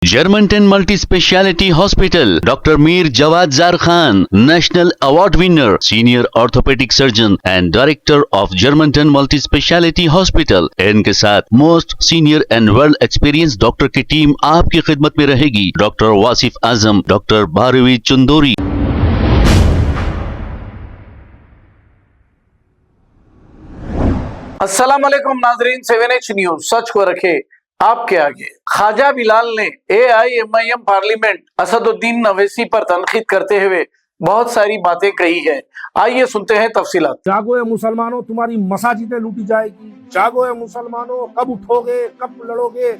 Germanton multi speciality hospital, doctor Mir Jawad Zar Khan, national award winner, senior orthopaedic surgeon and director of Germanton multi speciality hospital. इनके साथ most senior and well experience doctor की team आपकी खिदमत में रहेगी। Doctor Wasif Azam, doctor Bharvi Chandori. अस्सलाम वालेकुम नाजरीन, 7H न्यूज सच को रखे आपके आगे। ख्वाजा बिलाल ने AIMIM पार्लियामेंट असदुद्दीन अवैसी पर तनकीद करते हुए बहुत सारी बातें कही है। आइए सुनते हैं तफसीलात। जागो ए मुसलमानों, तुम्हारी मसाजिदें लूटी जाएगी। जागो ए मुसलमानों, कब उठोगे, कब लड़ोगे,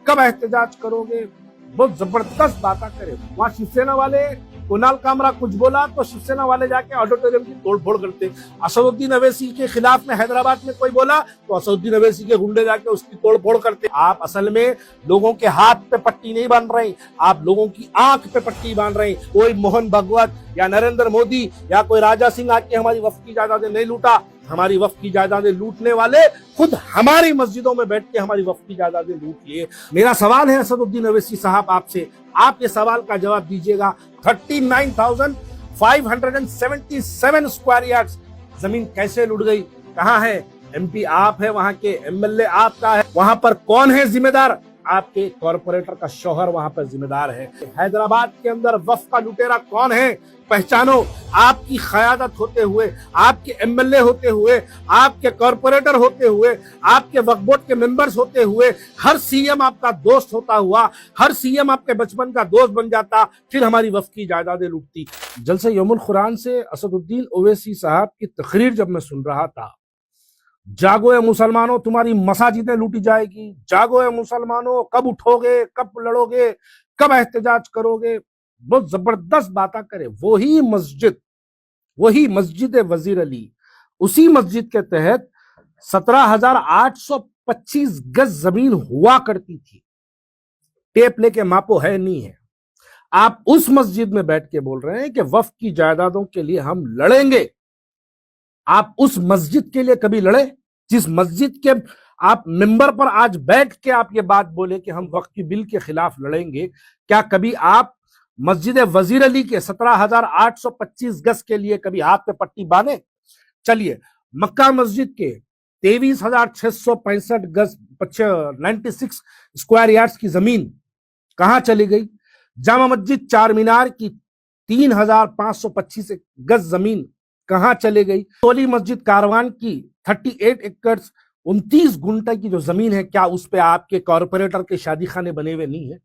कब एहतजाज करोगे। बहुत जबरदस्त बातें करे। वहाँ शिवसेना वाले कुणाल कामरा कुछ बोला तो शिवसेना वाले जाके ऑडिटोरियम की तोड़फोड़ करते। असदुद्दीन अवैसी के खिलाफ में हैदराबाद में कोई बोला तो असदुद्दीन अवैसी के गुंडे जाके उसकी तोड़फोड़ करते। आप असल में लोगों के हाथ पे पट्टी नहीं बांध रहे, आप लोगों की आंख पे पट्टी बांध रहे। कोई मोहन भागवत या नरेंद्र मोदी या कोई राजा सिंह आके हमारी वक्फ की जायदादें नहीं लूटा। हमारी वक्फ की जायदादें लूटने वाले खुद हमारी मस्जिदों में बैठ के हमारी वक्फ की जायदादें लूट लिए। मेरा सवाल है असदुद्दीन अवैसी साहब आपसे, आप ये सवाल का जवाब दीजिएगा। 39,577 स्क्वायर यार्ड्स जमीन कैसे लूट गई? कहाँ है? MP आप है, वहां के MLA आपका है, वहां पर कौन है जिम्मेदार? आपके कॉरपोरेटर का शौहर वहां पर जिम्मेदार है। हैदराबाद के अंदर वक्फ का लुटेरा कौन है? पहचानो। आपकी क़यादत होते हुए, आपके MLA होते हुए, आपके कॉरपोरेटर होते हुए, आपके वक्फ बोर्ड के मेंबर्स होते हुए, हर CM आपका दोस्त होता हुआ, हर CM आपके बचपन का दोस्त बन जाता, फिर हमारी वक्फ की जायदादें लूटती। जलसे यौमुल कुरान से असदुद्दीन ओवैसी साहब की तकरीर जब मैं सुन रहा था, जागो ए मुसलमानों, तुम्हारी मसाजिदें लूटी जाएगी। जागो ए मुसलमानों, कब उठोगे, कब लड़ोगे, कब एहतजाज करोगे। बहुत जबरदस्त बातें करे। वही मस्जिद वजीर अली, उसी मस्जिद के तहत 17,825 गज जमीन हुआ करती थी। टेप लेके मापो, है नहीं है। आप उस मस्जिद में बैठ के बोल रहे हैं कि वक्फ की जायदादों के लिए हम लड़ेंगे। आप उस मस्जिद के लिए कभी लड़े जिस मस्जिद के आप मेंबर पर आज बैठ के आप ये बात बोले कि हम वक्फ की बिल के खिलाफ लड़ेंगे? क्या कभी आप मस्जिद वजीर अली के 17,825 गज के लिए कभी हाथ पे पट्टी बांधे? चलिए, मक्का मस्जिद के 23,665 गज 96 स्क्वायर यार्ड्स की जमीन कहां चली गई? जामा मस्जिद चार मीनार की 3,525 गज जमीन कहां चले गई? टोली मस्जिद कारवान की 38 एकड़ 29 गुंठा की जो जमीन है, क्या उस पे आपके कॉरपोरेटर के शादी खाने बने हुए नहीं है?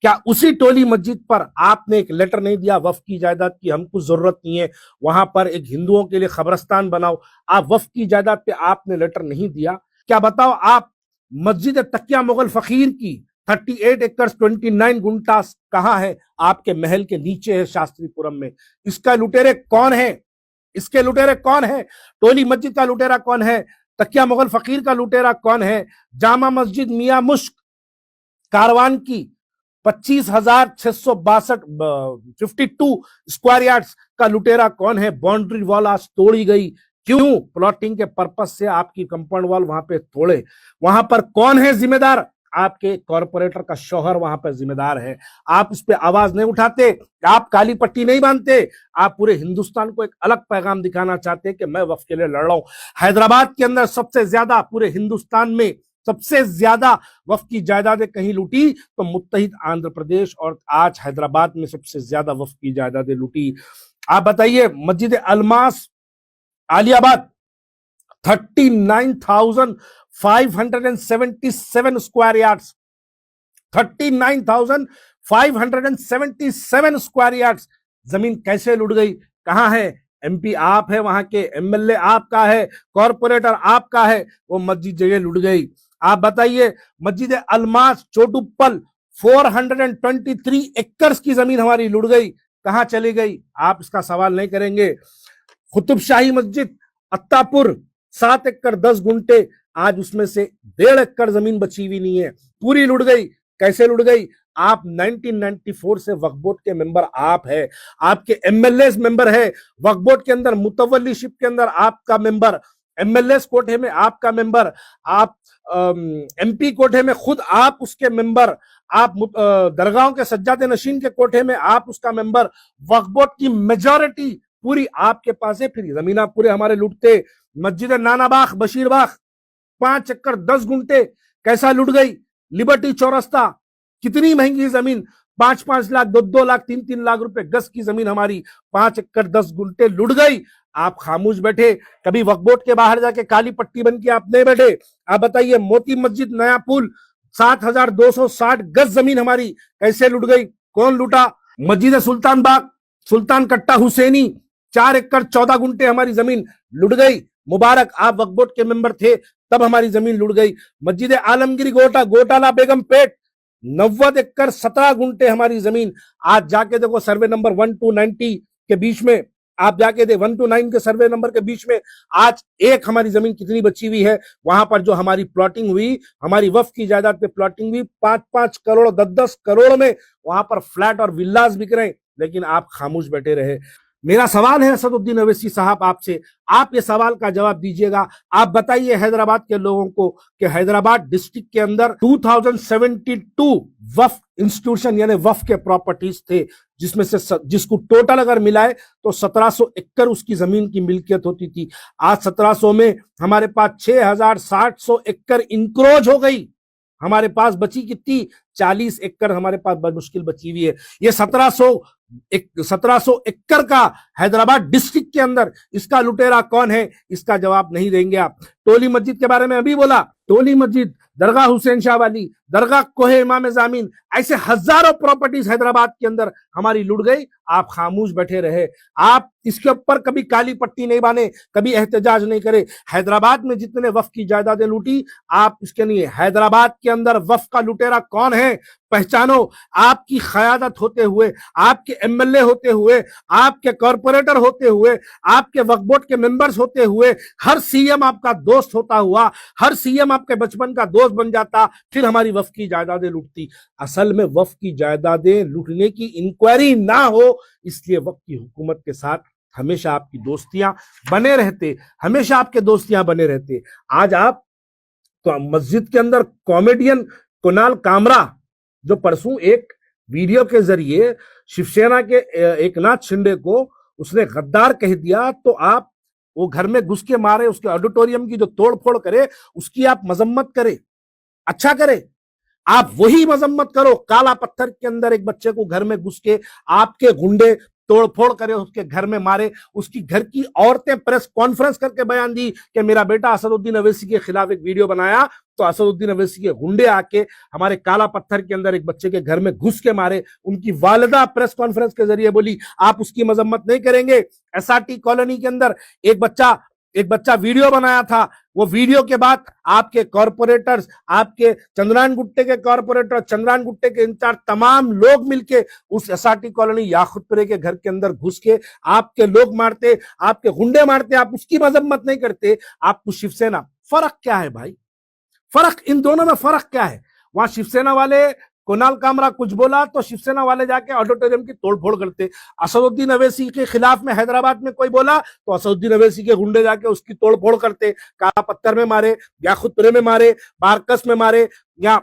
क्या उसी टोली मस्जिद पर आपने एक लेटर नहीं दिया वक्फ की जायदाद की हमको जरूरत नहीं है, वहां पर एक हिंदुओं के लिए खबरस्तान बनाओ? आप वक्फ की जायदाद पे आपने लेटर नहीं दिया? क्या बताओ, आप मस्जिद तकिया मुगल फकीर की 38 एकड़ 29 गुंठा कहाँ है? आपके महल के नीचे है, शास्त्रीपुरम में। इसका लुटेरे कौन है? इसके लुटेरे कौन है? टोली मस्जिद का लुटेरा कौन है? तकिया मुगल फकीर का लुटेरा कौन है? जामा मस्जिद मियां मुश्क कारवान की 25,662 52 स्क्वायर यार्ड्स का लुटेरा कौन है? बाउंड्री वॉल आज तोड़ी गई। क्यों? प्लॉटिंग के पर्पस से आपकी कंपाउंड वॉल वहां पे तोड़े। वहां पर कौन है जिम्मेदार? आपके कॉरपोरेटर का शौहर वहां पर जिम्मेदार है। आप उस पर आवाज नहीं उठाते, आप काली पट्टी नहीं बांधते। आप पूरे हिंदुस्तान को एक अलग पैगाम दिखाना चाहते हैं कि मैं वक्फ के लिए लड़ रहा हूं। हैदराबाद के अंदर सबसे ज्यादा, पूरे हिंदुस्तान में सबसे ज्यादा वक्फ की जायदादें कहीं लूटी तो मुत्तहिद आंध्र प्रदेश, और आज हैदराबाद में सबसे ज्यादा वक्फ की जायदादें लूटी। आप बताइए, मस्जिद Almas Aliabad 39,577 square yards, 39,577 square yards जमीन कैसे लूट गई? कहां है? MP आप है, वहां के MLA आपका है, कॉरपोरेटर आपका है, वो मस्जिद जगह लूट गई। आप बताइए, मस्जिद अलमास चोटुप्पल 423 एकड़ की जमीन हमारी लूट गई, कहां चली गई? आप इसका सवाल नहीं करेंगे। कुतुब शाही मस्जिद अत्तापुर 7 एकड़ 10 गुंठे, आज उसमें से 1.5 एकड़ जमीन बची हुई नहीं है, पूरी लुट गई। कैसे लुट गई? आप 1994 से वक्फ बोर्ड के मेंबर आप है, आपके MLA मेंबर है, वक्फ बोर्ड के अंदर मुतवल्लीशिप के अंदर आपका मेंबर, एमएलए कोटे में आपका मेंबर, आप एमपी कोटे में खुद आप उसके मेंबर, आप दरगाहों के सज्जादे नशीन के कोठे में आप उसका मेंबर, वक्फ बोर्ड की मेजॉरिटी पूरी आपके पास है। फिर जमीन आप पूरे हमारे लूटते। मस्जिद नानाबाग बशीरबाग 5 एकड़ 10 गुंटे कैसा लूट गई। लिबर्टी चौरस्ता कितनी महंगी जमीन, 5-5 लाख 2-2 लाख 3-3 लाख रुपए गज की जमीन हमारी 5 एकड़ 10 गुंटे लूट गई। आप खामोश बैठे। कभी वक्फ बोर्ड के बाहर जाके काली पट्टी बन के आप नहीं बैठे। आप बताइए मोती मस्जिद नया पुल 7,260 गज जमीन हमारी कैसे लूट गई, कौन लूटा। मस्जिद सुल्तान बाग सुल्तान कट्टा हुसैनी 4 एकड़ 14 गुंटे हमारी जमीन लूट गई। मुबारक आप वक्फ बोर्ड के मेंबर थे तब हमारी जमीन लूट गई। मस्जिद आलमगिरी घोटाला बेगम पेट 90 एकड़ 17 गुंटे हमारी जमीन। आज जाके देखो सर्वे नंबर 1 to 90 के बीच में, आप जाके दे 1 to 9 के सर्वे नंबर के बीच में आज एक हमारी जमीन कितनी बची हुई है। वहां पर जो हमारी प्लॉटिंग हुई, हमारी वक्फ की जायदाद पे प्लॉटिंग हुई 5-5 करोड़ 10-10 करोड़ में वहां पर फ्लैट और विल्लास बिक रहे हैं, लेकिन आप खामोश बैठे रहे। मेरा सवाल है असदुद्दीन अवैसी साहब आपसे, आप ये सवाल का जवाब दीजिएगा। आप बताइए हैदराबाद के लोगों को कि हैदराबाद डिस्ट्रिक्ट के अंदर 2072 वक्फ इंस्टीट्यूशन यानी वक्फ के प्रॉपर्टीज थे, जिसमें से जिसको टोटल अगर मिलाए तो 1700 एकड़ उसकी जमीन की मिल्कियत होती थी। आज 1700 में हमारे पास 6700 एकड़ इंक्रोच हो गई। हमारे पास बची कितनी 40 एकड़ हमारे पास मुश्किल बची हुई है। ये 1700 एकड़ का हैदराबाद डिस्ट्रिक्ट के अंदर इसका लुटेरा कौन है, इसका जवाब नहीं देंगे आप। टोली मस्जिद के बारे में अभी बोला, टोली मस्जिद, दरगाह हुसैन शाह वाली, दरगाह कोहे इमाम जामीन, ऐसे हजारों प्रॉपर्टीज हैदराबाद के अंदर हमारी लुट गई। आप खामोश बैठे रहे। आप इसके ऊपर कभी काली पट्टी नहीं बांधे, कभी एहतजाज नहीं करे। हैदराबाद में जितने वक्फ की जायदादें लूटी, आप इसके नहीं। हैदराबाद के अंदर वक्फ का लुटेरा कौन है पहचानो। आपकी क़यादत होते हुए, आपके एमएलए होते हुए, आपके कॉर्पोरेटर होते हुए, आपके वक्फ बोर्ड के मेंबर्स होते हुए, हर सीएम आपका दोस्त होता हुआ, हर सीएम आपके बचपन का दोस्त बन जाता, फिर हमारी वक्फ की जायदादें लूटती। असल में वक्फ की जायदादें लूटने की इंक्वायरी ना हो, इसलिए वक्फ की हुकूमत के साथ हमेशा आपकी दोस्तियां बने रहते, हमेशा आपके दोस्तियां बने रहते। आज आप तो मस्जिद के अंदर कॉमेडियन कुणाल कामरा जो परसों एक वीडियो के जरिए शिवसेना के एकनाथ शिंदे को उसने गद्दार कह दिया, तो आप वो घर में घुस के मारे, उसके ऑडिटोरियम की जो तोड़फोड़ करे उसकी आप मजम्मत करे, अच्छा करे। आप वही मजम्मत करो, काला पत्थर के अंदर एक बच्चे को घर में घुस के आपके गुंडे तोड़फोड़ करे, उसके घर में मारे, उसकी घर की औरतें प्रेस कॉन्फ्रेंस करके बयान दी कि मेरा बेटा असदुद्दीन अवैसी के खिलाफ एक वीडियो बनाया, तो असदुद्दीन अवैसी के गुंडे आके हमारे काला पत्थर के अंदर एक बच्चे के घर में घुस के मारे। उनकी वालिदा प्रेस कॉन्फ्रेंस के जरिए बोली, आप उसकी मजम्मत नहीं करेंगे। एसआरटी कॉलोनी के अंदर एक बच्चा वीडियो बनाया था, वो वीडियो के बाद आपके कॉर्पोरेटर्स, आपके चंद्रायन गुट्टे के कॉर्पोरेटर, चंद्रायन गुट्टे के इंचार्ज तमाम लोग मिलके उस एसआरटी कॉलोनी याकुतपुरे के घर के अंदर घुस के आपके लोग मारते, आपके गुंडे मारते, आप उसकी मजम्मत नहीं करते। आपको शिवसेना, फर्क क्या है भाई? फर्क इन दोनों में फर्क क्या है? वहां शिवसेना वाले कुणाल कामरा कुछ बोला तो शिवसेना वाले जाके ऑडिटोरियम की तोड़फोड़ करते। असदुद्दीन अवैसी के खिलाफ में हैदराबाद में कोई बोला तो असदुद्दीन अवैसी के गुंडे जाके उसकी तोड़फोड़ करते, काला पत्थर में मारे, याकुतपुरे में मारे, बारकस में मारे, या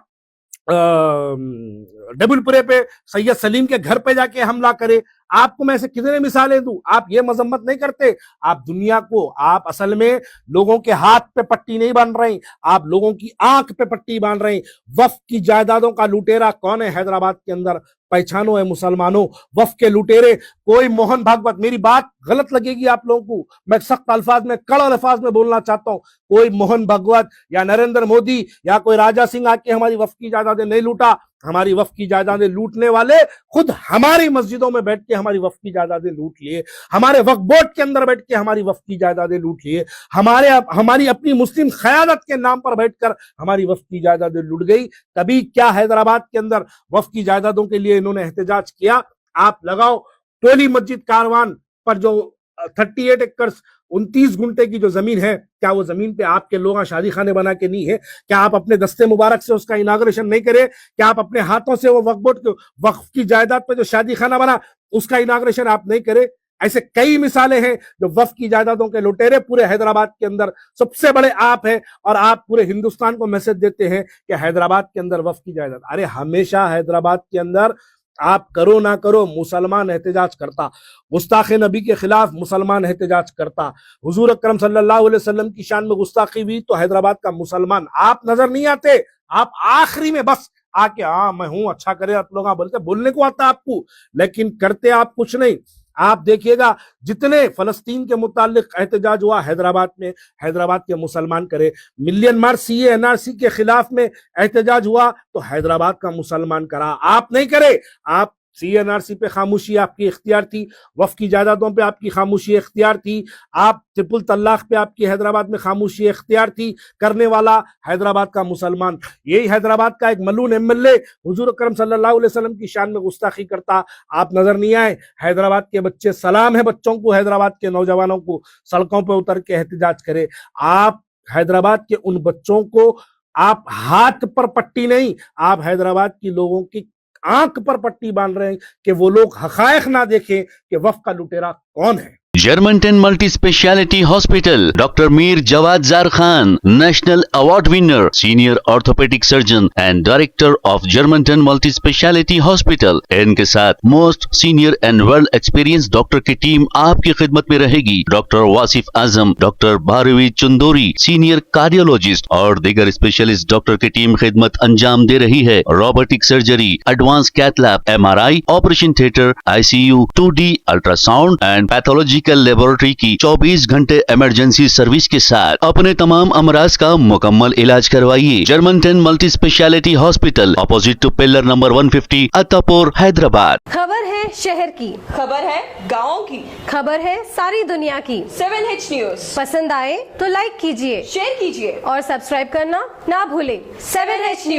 डबुलपुरे पे सैयद सलीम के घर पे जाके हमला करे। आपको मैं ऐसे कितने मिसालें दूं, आप ये मजम्मत नहीं करते। आप दुनिया को, आप असल में लोगों के हाथ पे पट्टी नहीं बांध रहे, आप लोगों की आंख पे पट्टी बांध रहे। वक्फ की जायदादों का लुटेरा कौन है हैदराबाद के अंदर, पहचानो है मुसलमानों। वक्फ के लुटेरे कोई मोहन भागवत, मेरी बात गलत लगेगी आप लोगों को, मैं सख्त अल्फाज में, कड़े अल्फाज में बोलना चाहता हूं, कोई मोहन भागवत या नरेंद्र मोदी या कोई राजा सिंह आके हमारी वक्फ की जायदादें नहीं लूटा। हमारी वक्फ की जायदादें लूटने वाले खुद हमारी मस्जिदों में बैठ के हमारी वक्फ की जायदादें लूट लिए, हमारे वक्फ बोर्ड के अंदर बैठ के हमारी वक्फ की जायदादें लूट लिए, हमारी अपनी मुस्लिम क़यादत के नाम पर बैठकर हमारी वक्फ की जायदादें लूट गई। कभी क्या हैदराबाद के अंदर वक्फ की जायदादों के लिए इन्होंने एहतजाज किया? आप लगाओ टोली मस्जिद कारवान पर जो 38 एकड़ 29 गुंटे की जो जमीन है, क्या वो जमीन पे आपके लोग शादी खाने बना के नहीं है? क्या आप अपने दस्ते मुबारक से उसका इनाग्रेशन नहीं करे? क्या आप अपने हाथों से वो वक्फ बोर्ड वक्फ की जायदाद पे जो शादी खाना बना उसका इनाग्रेशन आप नहीं करे? ऐसे कई मिसालें हैं जो वक्फ की जायदादों के लुटेरे पूरे हैदराबाद के अंदर सबसे बड़े आप हैं और आप पूरे हिंदुस्तान को मैसेज देते हैं कि हैदराबाद के अंदर वक्फ की जायदाद। अरे हमेशा हैदराबाद के अंदर आप करो ना करो मुसलमान एहतजाज करता, गुस्ताखे नबी के खिलाफ मुसलमान एहतजाज करता, हुजूर अकरम सल्लल्लाहु अलैहि वसल्लम की शान में गुस्ताखी हुई तो हैदराबाद का मुसलमान आप नजर नहीं आते, आप आखिरी में बस आके हाँ मैं हूं अच्छा करे आप लोग बोलते, बोलने को आता आपको लेकिन करते आप कुछ नहीं। आप देखिएगा जितने फलस्तीन के मुतालिक एहतजाज हुआ हैदराबाद में, हैदराबाद के मुसलमान करे, मिलियन मार्च सीए एनआरसी के खिलाफ में एहतजाज हुआ तो हैदराबाद का मुसलमान करा, आप नहीं करे। आप सीएनआरसी पे खामोशी आपकी इख्तियार थी, वक्फ की जायदादों पे आपकी खामोशी इख्तियार थी, आप ट्रिपल तलाक पे आपकी हैदराबाद में खामोशी इख्तियार थी, करने वाला हैदराबाद का मुसलमान। यही हैदराबाद का एक मलून एमएलए हुजूर अकरम सल्लल्लाहु अलैहि वसल्लम की शान में गुस्ताखी करता, आप नजर नहीं आए। हैदराबाद के बच्चे, सलाम है बच्चों को, हैदराबाद के नौजवानों को सड़कों पर उतर के एहतजाज करे। आप हैदराबाद के उन बच्चों को आप हाथ पर पट्टी नहीं, आप हैदराबाद की लोगों की आंख पर पट्टी बांध रहे हैं कि वो लोग हकायक ना देखें कि वक्फ का लुटेरा कौन है। Germantown Multi Speciality Hospital, Dr. Mir Jawad Zar Khan, National Award winner, Senior Orthopedic Surgeon and Director of Germantown Multi Speciality Hospital. इनके साथ most senior and world experience doctor की टीम आपकी खिदमत में रहेगी। Doctor Wasif Azam, doctor Bharvi Chandori, senior cardiologist और दीगर specialist doctor की टीम खिदमत अंजाम दे रही है। Robotic surgery, advance cath lab, MRI, operation theatre, ICU, 2D ultrasound and pathological laboratory की 24 घंटे इमरजेंसी सर्विस के साथ अपने तमाम अमराज का मुकम्मल इलाज करवाइए। Germanton multi speciality hospital, opposite to pillar number 150, Attapur, Hyderabad. खबर है शहर की, खबर है गाँव की, खबर है सारी दुनिया की। 7H न्यूज पसंद आए तो लाइक कीजिए, शेयर कीजिए और सब्सक्राइब करना ना भूलें। 7H news.